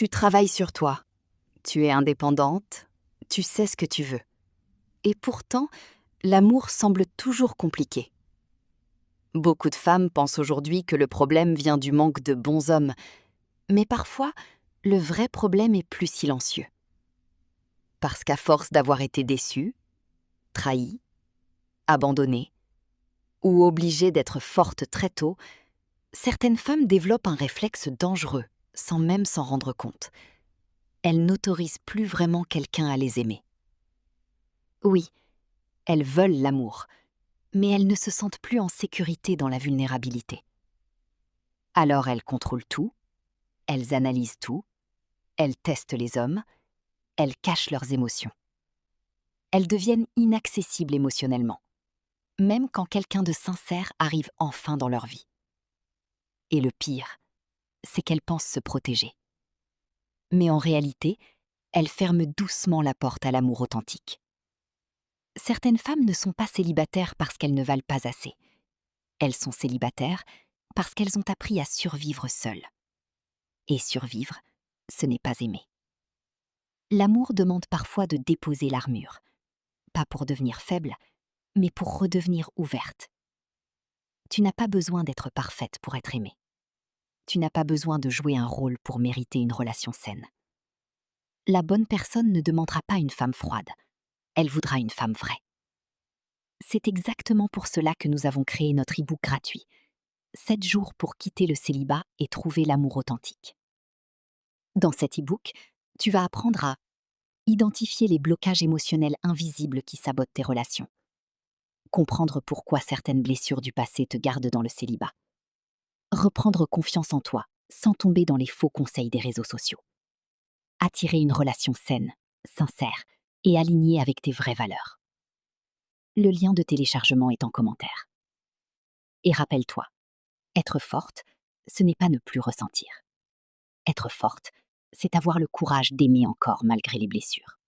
Tu travailles sur toi. Tu es indépendante. Tu sais ce que tu veux. Et pourtant, l'amour semble toujours compliqué. Beaucoup de femmes pensent aujourd'hui que le problème vient du manque de bons hommes. Mais parfois, le vrai problème est plus silencieux. Parce qu'à force d'avoir été déçue, trahie, abandonnée, ou obligée d'être forte très tôt, certaines femmes développent un réflexe dangereux, sans même s'en rendre compte. Elles n'autorisent plus vraiment quelqu'un à les aimer. Oui, elles veulent l'amour, mais elles ne se sentent plus en sécurité dans la vulnérabilité. Alors elles contrôlent tout, elles analysent tout, elles testent les hommes, elles cachent leurs émotions. Elles deviennent inaccessibles émotionnellement, même quand quelqu'un de sincère arrive enfin dans leur vie. Et le pire, c'est qu'elles pensent se protéger. Mais en réalité, elles ferment doucement la porte à l'amour authentique. Certaines femmes ne sont pas célibataires parce qu'elles ne valent pas assez. Elles sont célibataires parce qu'elles ont appris à survivre seules. Et survivre, ce n'est pas aimer. L'amour demande parfois de déposer l'armure, pas pour devenir faible, mais pour redevenir ouverte. Tu n'as pas besoin d'être parfaite pour être aimée. Tu n'as pas besoin de jouer un rôle pour mériter une relation saine. La bonne personne ne demandera pas une femme froide, elle voudra une femme vraie. C'est exactement pour cela que nous avons créé notre e-book gratuit. 7 jours pour quitter le célibat et trouver l'amour authentique. Dans cet e-book, tu vas apprendre à identifier les blocages émotionnels invisibles qui sabotent tes relations, comprendre pourquoi certaines blessures du passé te gardent dans le célibat, reprendre confiance en toi sans tomber dans les faux conseils des réseaux sociaux, attirer une relation saine, sincère et alignée avec tes vraies valeurs. Le lien de téléchargement est en commentaire. Et rappelle-toi, être forte, ce n'est pas ne plus ressentir. Être forte, c'est avoir le courage d'aimer encore malgré les blessures.